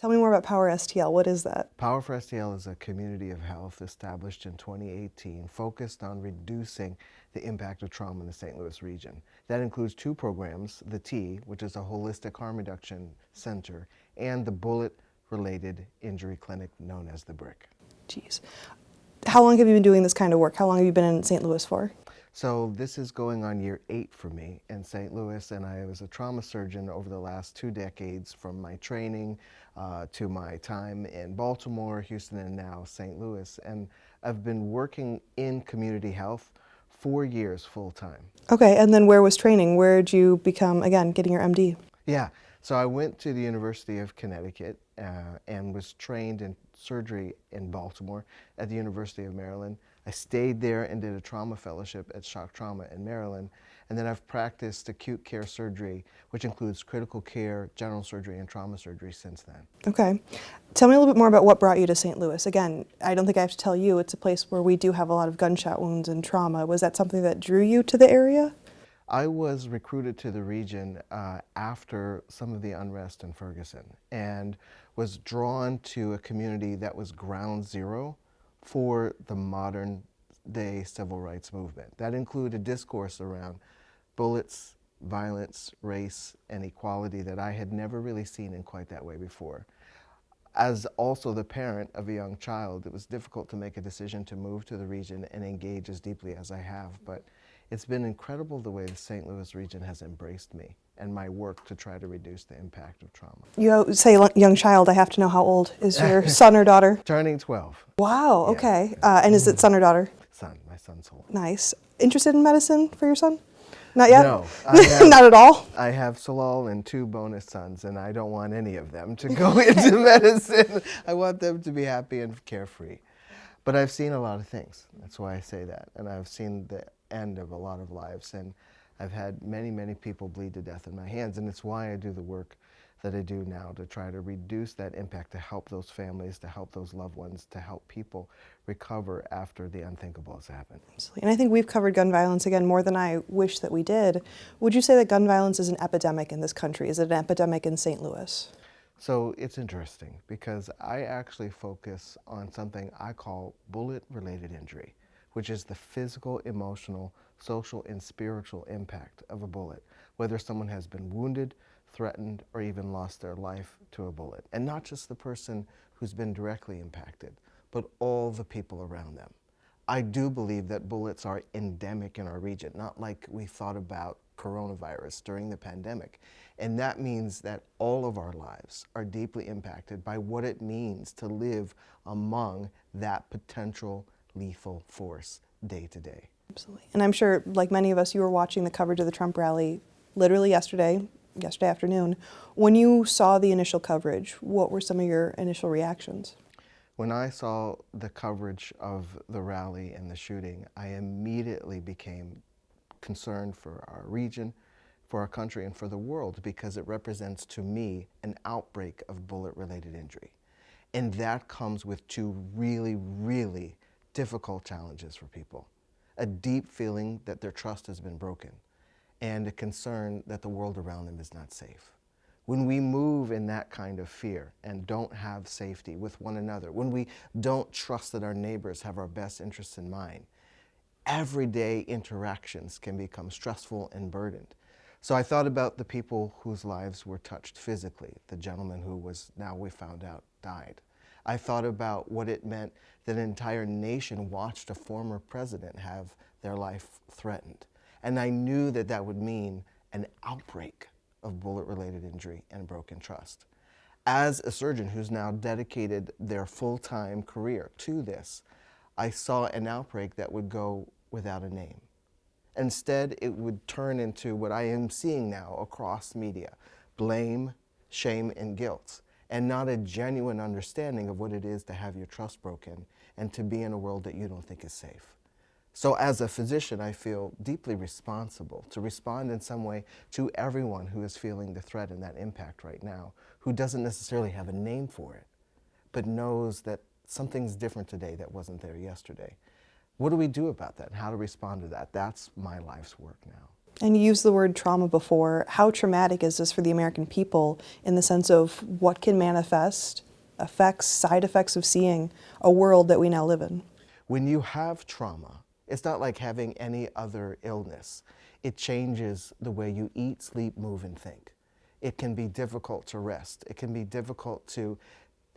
Tell me more about Power STL. What is that? Power for STL is a community of health established in 2018 focused on reducing the impact of trauma in the St. Louis region. That includes two programs, the T, which is a holistic harm reduction center, and the bullet-related injury clinic known as the BRIC. Jeez. How long have you been doing this kind of work? How long have you been in St. Louis for? So this is going on year 8 for me in St. Louis, and I was a trauma surgeon over the last 2 decades, from my training to my time in Baltimore, Houston, and now St. Louis. And I've been working in community health 4 years full time. Okay, and then where was training? Where did you become, again, getting your MD? Yeah, so I went to the University of Connecticut and was trained in surgery in Baltimore at the University of Maryland. I stayed there and did a trauma fellowship at Shock Trauma in Maryland. And then I've practiced acute care surgery, which includes critical care, general surgery, and trauma surgery since then. Okay. Tell me a little bit more about what brought you to St. Louis. Again, I don't think I have to tell you, it's a place where we do have a lot of gunshot wounds and trauma. Was that something that drew you to the area? I was recruited to the region after some of the unrest in Ferguson, and was drawn to a community that was ground zero for the modern day civil rights movement. That included discourse around bullets, violence, race, and equality that I had never really seen in quite that way before. As also the parent of a young child, it was difficult to make a decision to move to the region and engage as deeply as I have, but it's been incredible the way the St. Louis region has embraced me and my work to try to reduce the impact of trauma. You say young child, I have to know how old is your son or daughter? Turning 12. Wow, okay. And is it son or daughter? Son, my son's old. Nice. Interested in medicine for your son? Not yet? No. Not at all? I have Salal and 2 bonus sons, and I don't want any of them to go into medicine. I want them to be happy and carefree. But I've seen a lot of things. That's why I say that. And I've seen the end of a lot of lives. And I've had many, many people bleed to death in my hands. And it's why I do the work that I do now, to try to reduce that impact, to help those families, to help those loved ones, to help people recover after the unthinkable has happened. Absolutely. And I think we've covered gun violence, again, more than I wish that we did. Would you say that gun violence is an epidemic in this country? Is it an epidemic in St. Louis? So it's interesting because I actually focus on something I call bullet-related injury, which is the physical, emotional, social, and spiritual impact of a bullet, whether someone has been wounded, threatened, or even lost their life to a bullet. And not just the person who's been directly impacted, but all the people around them. I do believe that bullets are endemic in our region, not like we thought about coronavirus during the pandemic. And that means that all of our lives are deeply impacted by what it means to live among that potential lethal force day to day. Absolutely. And I'm sure, like many of us, you were watching the coverage of the Trump rally literally yesterday afternoon. When you saw the initial coverage, what were some of your initial reactions? When I saw the coverage of the rally and the shooting, I immediately became concerned for our region, for our country, and for the world, because it represents to me an outbreak of bullet-related injury. And that comes with 2 really, really difficult challenges for people. A deep feeling that their trust has been broken, and a concern that the world around them is not safe. When we move in that kind of fear and don't have safety with one another, when we don't trust that our neighbors have our best interests in mind, everyday interactions can become stressful and burdened. So I thought about the people whose lives were touched physically, the gentleman who was, now we found out, died. I thought about what it meant that an entire nation watched a former president have their life threatened. And I knew that that would mean an outbreak of bullet-related injury and broken trust. As a surgeon who's now dedicated their full-time career to this, I saw an outbreak that would go without a name. Instead, it would turn into what I am seeing now across media: blame, shame, and guilt, and not a genuine understanding of what it is to have your trust broken and to be in a world that you don't think is safe. So as a physician, I feel deeply responsible to respond in some way to everyone who is feeling the threat and that impact right now, who doesn't necessarily have a name for it, but knows that something's different today that wasn't there yesterday. What do we do about that? How to respond to that? That's my life's work now. And you used the word trauma before. How traumatic is this for the American people in the sense of what can manifest, effects, side effects of seeing a world that we now live in? When you have trauma, it's not like having any other illness. It changes the way you eat, sleep, move, and think. It can be difficult to rest. It can be difficult to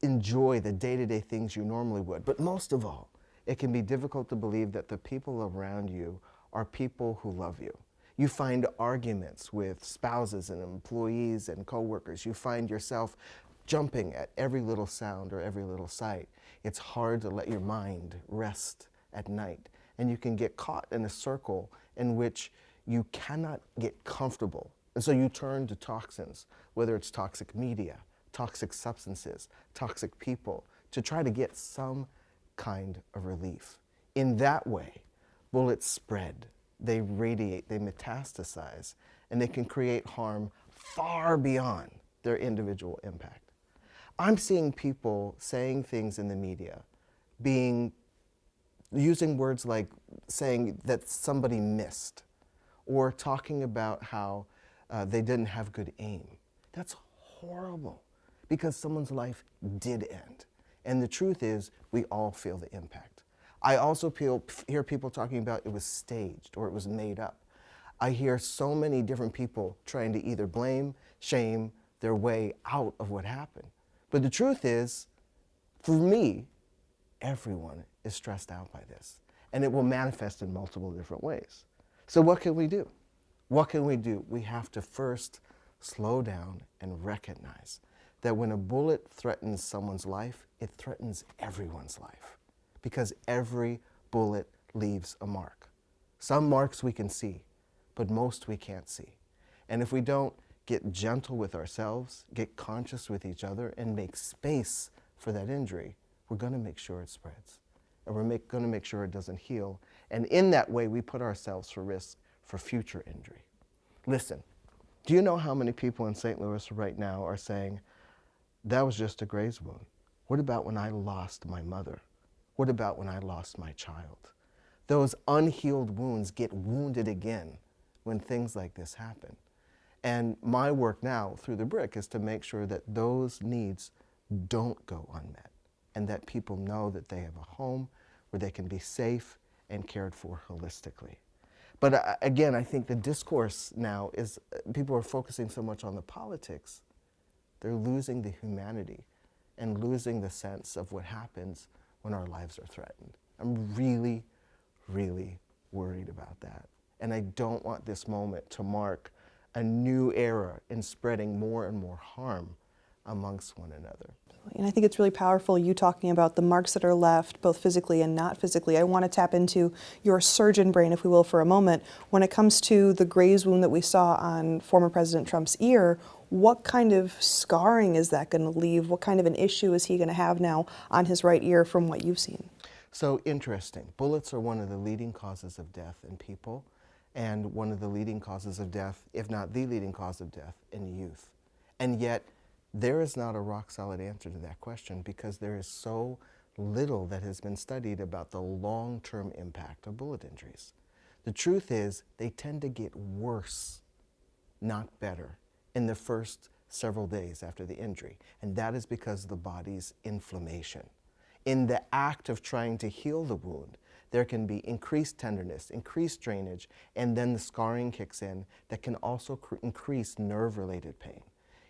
enjoy the day-to-day things you normally would. But most of all, it can be difficult to believe that the people around you are people who love you. You find arguments with spouses and employees and coworkers. You find yourself jumping at every little sound or every little sight. It's hard to let your mind rest at night. And you can get caught in a circle in which you cannot get comfortable. And so you turn to toxins, whether it's toxic media, toxic substances, toxic people, to try to get some kind of relief. In that way, bullets spread, they radiate, they metastasize, and they can create harm far beyond their individual impact. I'm seeing people saying things in the media, using words like saying that somebody missed, or talking about how they didn't have good aim. That's horrible, because someone's life did end. And the truth is, we all feel the impact. I also hear people talking about it was staged or it was made up. I hear so many different people trying to either blame, shame their way out of what happened. But the truth is, for me, everyone is stressed out by this. And it will manifest in multiple different ways. So what can we do? What can we do? We have to first slow down and recognize that when a bullet threatens someone's life, it threatens everyone's life, because every bullet leaves a mark. Some marks we can see, but most we can't see. And if we don't get gentle with ourselves, get conscious with each other, and make space for that injury, we're going to make sure it spreads. And we're going to make sure it doesn't heal. And in that way, we put ourselves for risk for future injury. Listen, do you know how many people in St. Louis right now are saying, that was just a graze wound? What about when I lost my mother? What about when I lost my child? Those unhealed wounds get wounded again when things like this happen. And my work now through the BRIC is to make sure that those needs don't go unmet, and that people know that they have a home where they can be safe and cared for holistically. But again, I think the discourse now is, people are focusing so much on the politics, they're losing the humanity and losing the sense of what happens when our lives are threatened. I'm really, really worried about that. And I don't want this moment to mark a new era in spreading more and more harm amongst one another. And I think it's really powerful, you talking about the marks that are left, both physically and not physically. I want to tap into your surgeon brain, if we will, for a moment. When it comes to the graze wound that we saw on former President Trump's ear, what kind of scarring is that going to leave? What kind of an issue is he going to have now on his right ear from what you've seen? So interesting. Bullets are one of the leading causes of death in people, and one of the leading causes of death, if not the leading cause of death, in youth. And yet, there is not a rock-solid answer to that question, because there is so little that has been studied about the long-term impact of bullet injuries. The truth is, they tend to get worse, not better, in the first several days after the injury. And that is because of the body's inflammation. In the act of trying to heal the wound, there can be increased tenderness, increased drainage, and then the scarring kicks in that can also increase nerve-related pain.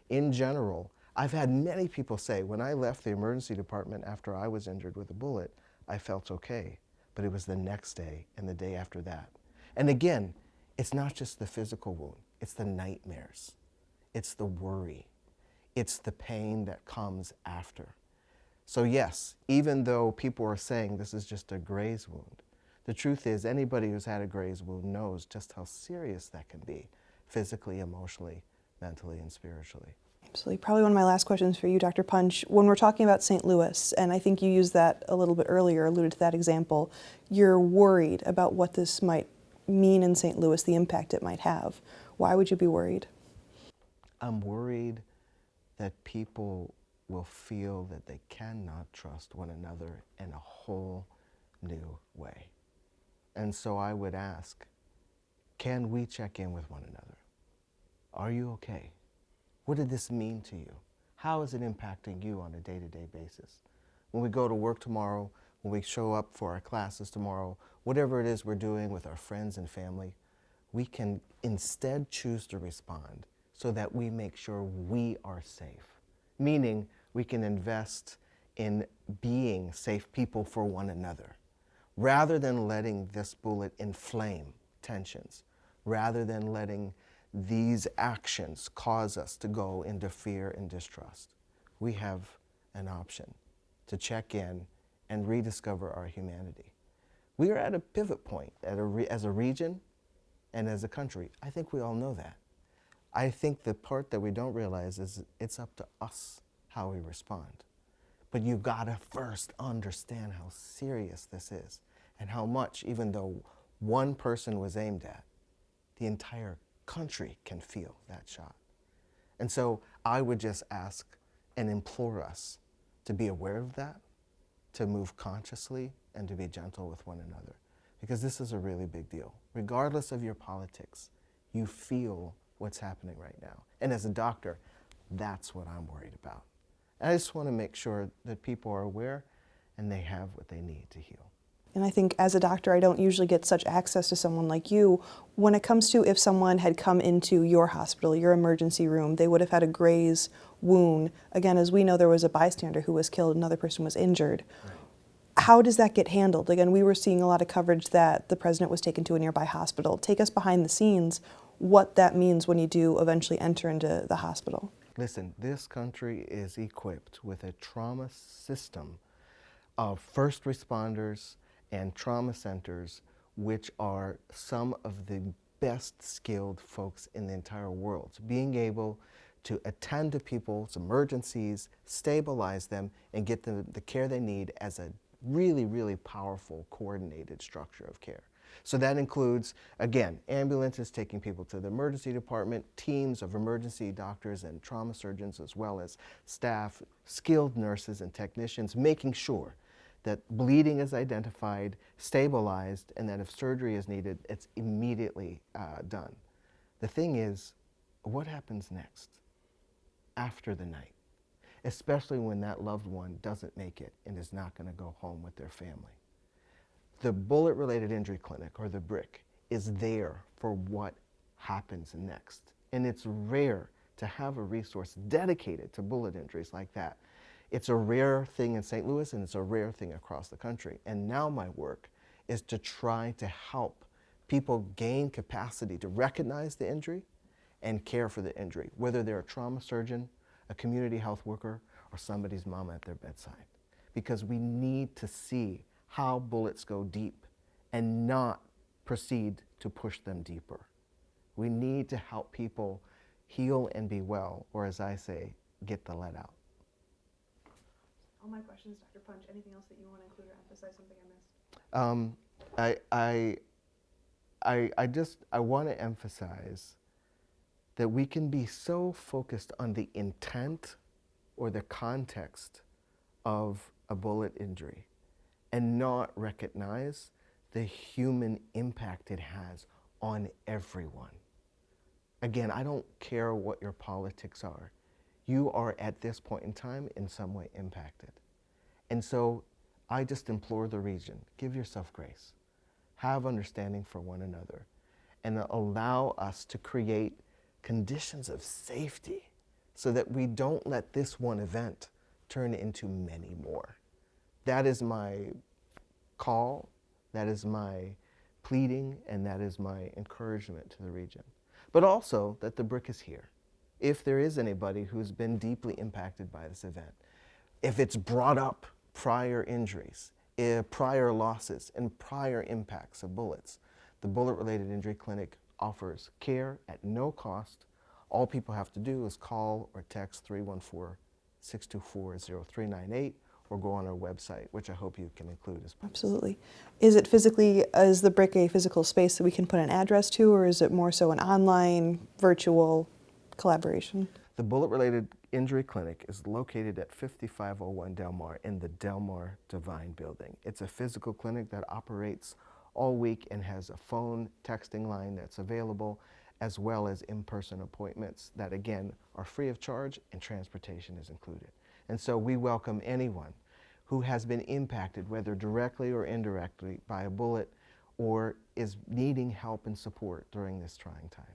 In general, I've had many people say, when I left the emergency department after I was injured with a bullet, I felt okay, but it was the next day and the day after that. And again, it's not just the physical wound, it's the nightmares, it's the worry, it's the pain that comes after. So yes, even though people are saying this is just a graze wound, the truth is anybody who's had a graze wound knows just how serious that can be, physically, emotionally, mentally, and spiritually. Absolutely. Probably one of my last questions for you, Dr. Punch. When we're talking about St. Louis, and I think you used that a little bit earlier, alluded to that example, you're worried about what this might mean in St. Louis, the impact it might have. Why would you be worried? I'm worried that people will feel that they cannot trust one another in a whole new way. And so I would ask, can we check in with one another? Are you okay? What did this mean to you? How is it impacting you on a day-to-day basis? When we go to work tomorrow, when we show up for our classes tomorrow, whatever it is we're doing with our friends and family, we can instead choose to respond so that we make sure we are safe. Meaning we can invest in being safe people for one another, rather than letting this bullet inflame tensions, rather than letting these actions cause us to go into fear and distrust. We have an option to check in and rediscover our humanity. We are at a pivot point as a region and as a country. I think we all know that. I think the part that we don't realize is it's up to us how we respond. But you've got to first understand how serious this is and how much, even though one person was aimed at, the entire country can feel that shot. And so I would just ask and implore us to be aware of that, to move consciously, and to be gentle with one another. Because this is a really big deal. Regardless of your politics, you feel what's happening right now. And as a doctor, that's what I'm worried about. And I just want to make sure that people are aware and they have what they need to heal. And I think as a doctor, I don't usually get such access to someone like you. When it comes to if someone had come into your hospital, your emergency room, they would have had a graze wound. Again, as we know, there was a bystander who was killed, another person was injured. Right. How does that get handled? Again, we were seeing a lot of coverage that the president was taken to a nearby hospital. Take us behind the scenes, what that means when you do eventually enter into the hospital. Listen, this country is equipped with a trauma system of first responders and trauma centers, which are some of the best skilled folks in the entire world. Being able to attend to people's emergencies, stabilize them, and get them the care they need as a really, really powerful, coordinated structure of care. So that includes, again, ambulances taking people to the emergency department, teams of emergency doctors and trauma surgeons, as well as staff, skilled nurses and technicians, making sure that bleeding is identified, stabilized, and that if surgery is needed, it's immediately done. The thing is, what happens next after the night? Especially when that loved one doesn't make it and is not going to go home with their family. The Bullet-Related Injury Clinic, or the BRIC, is there for what happens next. And it's rare to have a resource dedicated to bullet injuries like that. It's a rare thing in St. Louis, and it's a rare thing across the country. And now my work is to try to help people gain capacity to recognize the injury and care for the injury, whether they're a trauma surgeon, a community health worker, or somebody's mom at their bedside. Because we need to see how bullets go deep and not proceed to push them deeper. We need to help people heal and be well, or as I say, get the lead out. All my questions, Dr. Punch. Anything else that you want to include or emphasize, something I missed? I want to emphasize that we can be so focused on the intent or the context of a bullet injury and not recognize the human impact it has on everyone. Again, I don't care what your politics are. You are at this point in time in some way impacted. And so I just implore the region, give yourself grace, have understanding for one another, and allow us to create conditions of safety so that we don't let this one event turn into many more. That is my call, that is my pleading, and that is my encouragement to the region. But also that the BRIC is here. If there is anybody who's been deeply impacted by this event, if it's brought up prior injuries, prior losses, and prior impacts of bullets, the Bullet-Related Injury Clinic offers care at no cost. All people have to do is call or text 314-624-0398 or go on our website, which I hope you can include as well. Absolutely. Is it physically, is the BRIC a physical space that we can put an address to, or is it more so an online, virtual collaboration? The Bullet-Related Injury Clinic is located at 5501 Del Mar in the Del Mar Divine Building. It's a physical clinic that operates all week and has a phone texting line that's available, as well as in-person appointments that, again, are free of charge and transportation is included. And so we welcome anyone who has been impacted, whether directly or indirectly, by a bullet or is needing help and support during this trying time.